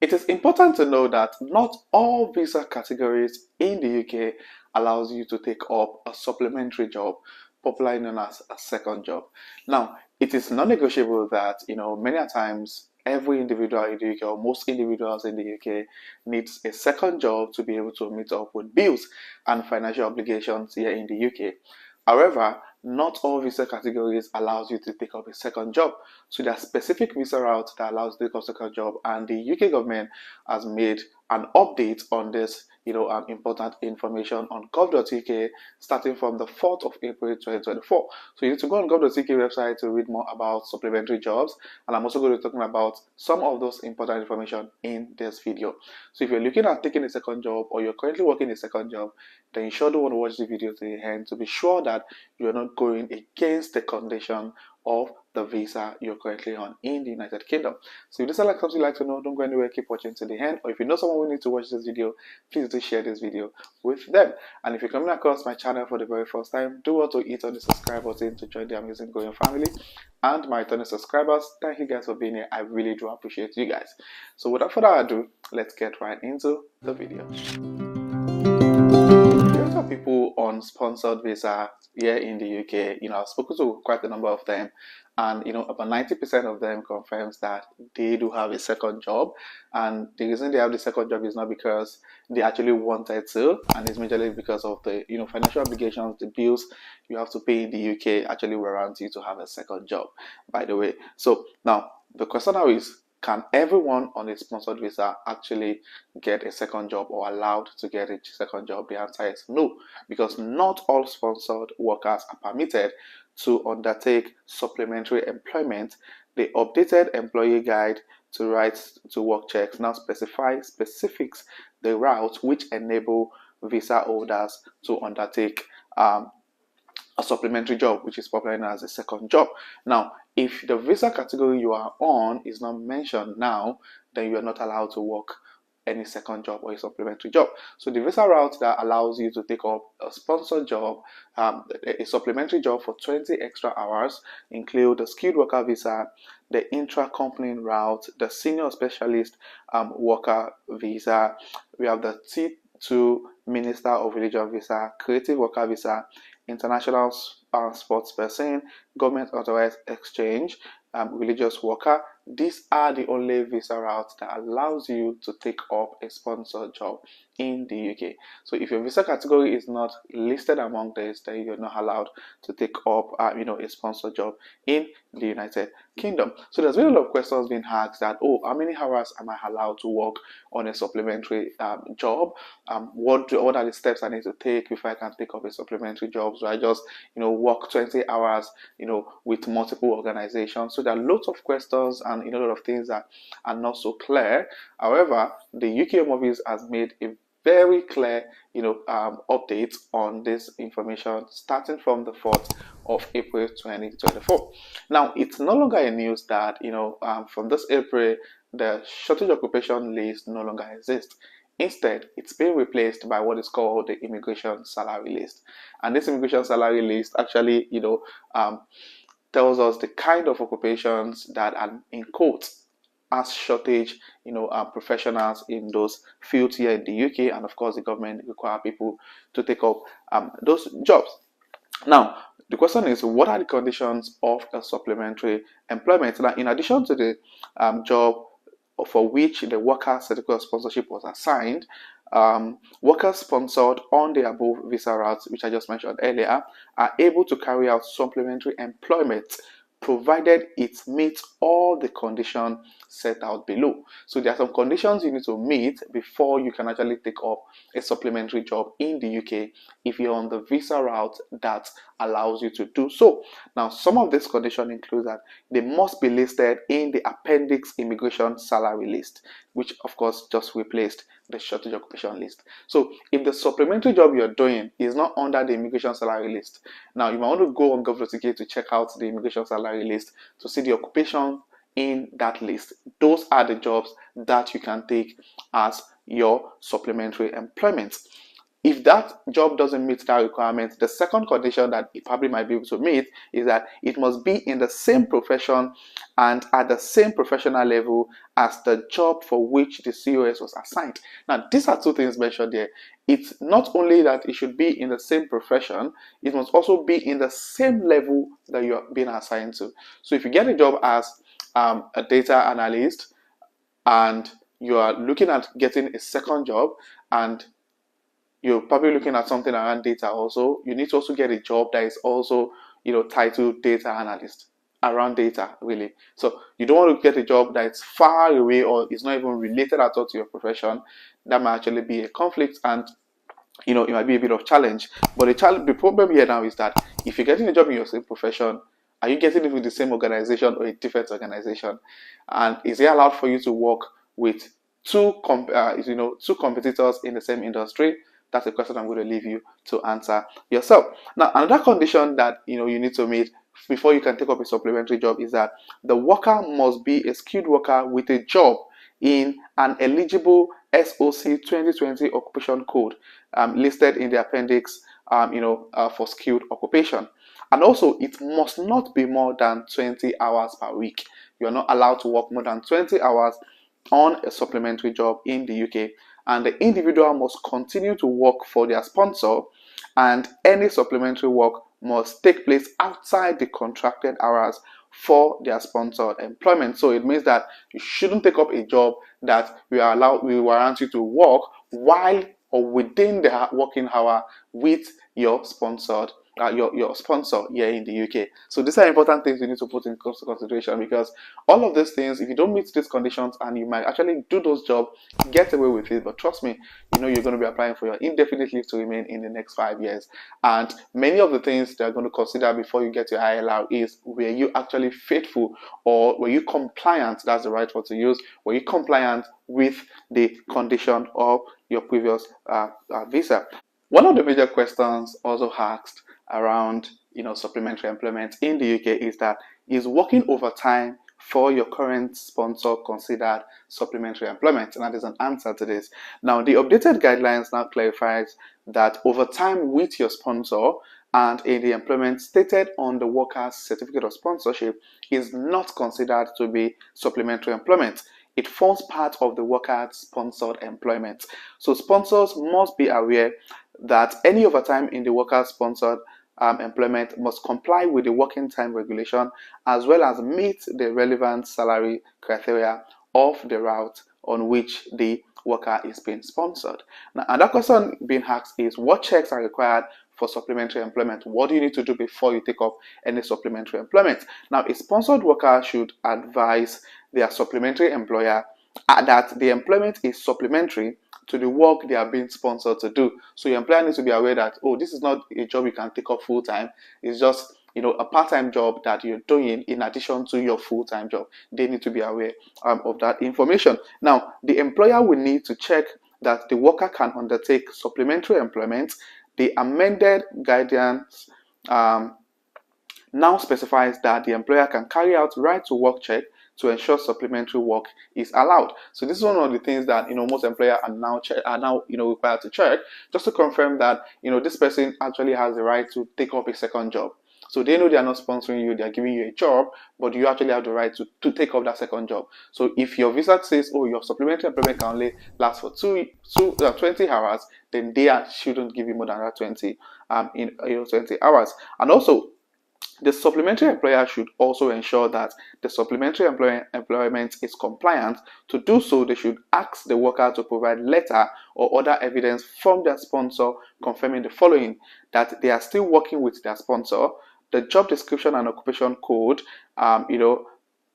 It is important to know that not all visa categories in the UK allows you to take up a supplementary job, popularly known as a second job. Now, it is non-negotiable that, many a times every individual in the UK or most individuals in the UK needs a second job to be able to meet up with bills and financial obligations here in the UK. However, not all visa categories allows you to take up a second job. So there are specific visa routes that allows you to take up a second job, and the UK government has made an update on this, important information on gov.uk starting from the 4th of April 2024. So you need to go on gov.uk website to read more about supplementary jobs, and I'm also going to be talking about some of those important information in this video. So if you're looking at taking a second job or you're currently working a second job, then you sure do want to watch the video to the end to be sure that you're not going against the condition of the visa you're currently on in the United Kingdom. So if this is like something you'd like to know, don't go anywhere, keep watching to the end. Or if you know someone who needs to watch this video, please do share this video with them. And if you're coming across my channel for the very first time, do want to hit on the subscribe button to join the amazing growing family. And my returning subscribers, thank you guys for being here. I really do appreciate you guys. So without further ado, let's get right into the video. People on sponsored visa here in the UK, I've spoken to quite a number of them, and about 90% of them confirms that they do have a second job, and the reason they have the second job is not because they actually wanted to, and it's majorly because of the financial obligations, the bills you have to pay in the UK actually warrant you to have a second job, by the way. So now the question now is, can everyone on a sponsored visa actually get a second job or allowed to get a second job? The answer is no, because not all sponsored workers are permitted to undertake supplementary employment. The updated employee guide to rights to work checks now specifies the routes which enable visa holders to undertake a supplementary job, which is popular known as a second job. Now, if the visa category you are on is not mentioned now, then you are not allowed to work any second job or a supplementary job. So the visa route that allows you to take up a sponsored job, a supplementary job for 20 extra hours, include the skilled worker visa, the intra-company route, the senior specialist worker visa. We have the T2 Minister of Religion visa, creative worker visa, international sports person, government authorized exchange, religious worker. These are the only visa routes that allows you to take up a sponsored job in the UK. So if your visa category is not listed among this, then you're not allowed to take up a sponsored job in the United Kingdom. So there's been a lot of questions being asked that, oh, how many hours am I allowed to work on a supplementary job? What are the steps I need to take before I can take up a supplementary job? So I just work 20 hours with multiple organizations. So there are lots of questions and a lot of things that are not so clear. However, the UK Home Office has made a very clear update on this information starting from the 4th of April 2024. Now, it's no longer a news that from this April the shortage occupation list no longer exists. Instead, it's being replaced by what is called the immigration salary list. And this immigration salary list actually, tells us the kind of occupations that are in quotes as shortage, professionals in those fields here in the UK, and of course the government require people to take up those jobs. Now, the question is, what are the conditions of a supplementary employment? Now, in addition to the job for which the worker certificate of sponsorship was assigned, workers sponsored on the above visa routes, which I just mentioned earlier, are able to carry out supplementary employment provided it meets all the conditions set out below. So there are some conditions you need to meet before you can actually take up a supplementary job in the UK if you're on the visa route that allows you to do so. Now, some of these conditions include that they must be listed in the appendix immigration salary list, which of course just replaced the shortage occupation list. So if the supplementary job you're doing is not under the immigration salary list, now you might want to go on gov.uk to check out the immigration salary list to see the occupation in that list. Those are the jobs that you can take as your supplementary employment. If that job doesn't meet that requirement, the second condition that it probably might be able to meet is that it must be in the same profession and at the same professional level as the job for which the COS was assigned. Now, these are two things mentioned there. It's not only that it should be in the same profession, it must also be in the same level that you're being assigned to. So if you get a job as a data analyst and you are looking at getting a second job and you're probably looking at something around data also, you need to also get a job that is also, titled data analyst around data, really. So you don't want to get a job that's far away or is not even related at all to your profession. That might actually be a conflict, and it might be a bit of challenge. But the problem here now is that if you're getting a job in your same profession, are you getting it with the same organization or a different organization? And is it allowed for you to work with two competitors in the same industry? That's a question I'm going to leave you to answer yourself. Now, another condition that you need to meet before you can take up a supplementary job is that the worker must be a skilled worker with a job in an eligible SOC 2020 occupation code listed in the appendix for skilled occupation. And also, it must not be more than 20 hours per week. You're not allowed to work more than 20 hours on a supplementary job in the UK, and the individual must continue to work for their sponsor, and any supplementary work must take place outside the contracted hours for their sponsored employment. So it means that you shouldn't take up a job that we warrant you to work while or within the working hour with your sponsored your sponsor here in the UK. So these are important things you need to put in consideration, because all of these things, if you don't meet these conditions, and you might actually do those jobs, get away with it. But trust me, you're going to be applying for your indefinite leave to remain in the next 5 years. And many of the things they're going to consider before you get your ILR is, were you actually faithful, or were you compliant? That's the right word to use. Were you compliant with the condition of your previous visa? One of the major questions also asked around supplementary employment in the UK is that, is working overtime for your current sponsor considered supplementary employment? And that is an answer to this. Now, the updated guidelines now clarifies that overtime with your sponsor and in the employment stated on the worker's certificate of sponsorship is not considered to be supplementary employment. It forms part of the worker's sponsored employment. So sponsors must be aware that any overtime in the worker's sponsored employment must comply with the working time regulation, as well as meet the relevant salary criteria of the route on which the worker is being sponsored. Now, another question being asked is, what checks are required for supplementary employment? What do you need to do before you take up any supplementary employment? Now, a sponsored worker should advise their supplementary employer that the employment is supplementary to the work they are being sponsored to do. So your employer needs to be aware that, oh, this is not a job you can take up full time. It's just a part-time job that you're doing in addition to your full-time job. They need to be aware of that information. Now, the employer will need to check that the worker can undertake supplementary employment. The amended guidance now specifies that the employer can carry out right to work check to ensure supplementary work is allowed. So this is one of the things that most employers are now required to check, just to confirm that this person actually has the right to take up a second job. So they know they are not sponsoring you, they are giving you a job, but you actually have the right to take up that second job. So if your visa says, oh, your supplementary employment can only last for 20 hours, then they shouldn't give you more than that 20 hours. And also, the supplementary employer should also ensure that the supplementary employment is compliant. To do so, they should ask the worker to provide letter or other evidence from their sponsor confirming the following: that they are still working with their sponsor, the job description and occupation code,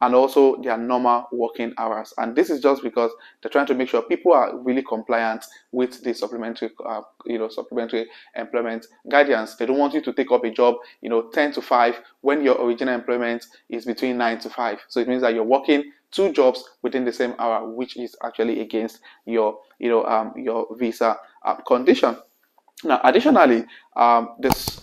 and also their normal working hours. And this is just because they're trying to make sure people are really compliant with the supplementary employment guidance. They don't want you to take up a job 10 to 5 when your original employment is between 9 to 5. So it means that you're working 2 jobs within the same hour, which is actually against your visa condition. Now, additionally, this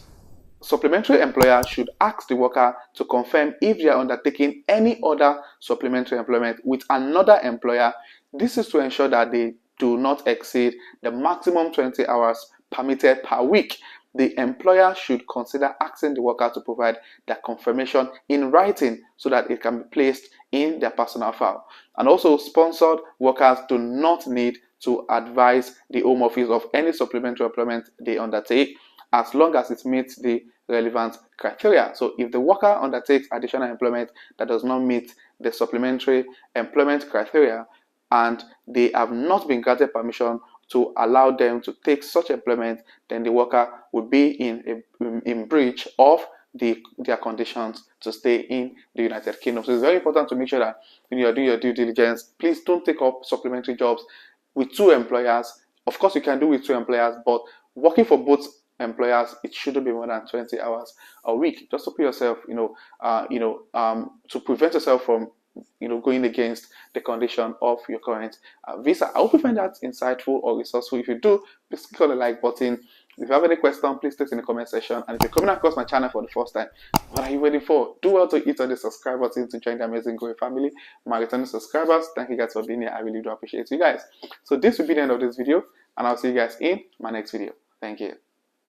supplementary employer should ask the worker to confirm if they are undertaking any other supplementary employment with another employer. This is to ensure that they do not exceed the maximum 20 hours permitted per week. The employer should consider asking the worker to provide their confirmation in writing so that it can be placed in their personal file. And also, sponsored workers do not need to advise the Home Office of any supplementary employment they undertake, as long as it meets the relevant criteria. So if the worker undertakes additional employment that does not meet the supplementary employment criteria and they have not been granted permission to allow them to take such employment, then the worker would be in breach of their conditions to stay in the United Kingdom. So it's very important to make sure that when you are doing your due diligence, please don't take up supplementary jobs with 2 employers. Of course, you can do with 2 employers, but working for both employers, it shouldn't be more than 20 hours a week, just to put yourself, to prevent yourself from going against the condition of your current visa. I hope you find that insightful or resourceful. If you do, please click on the like button. If you have any question, please text in the comment section. And if you're coming across my channel for the first time, what are you waiting for? Do well to hit on the subscribe button to join the amazing growing family. My returning subscribers, thank you guys for being here. I really do appreciate you guys. So this will be the end of this video, and I'll see you guys in my next video. Thank you.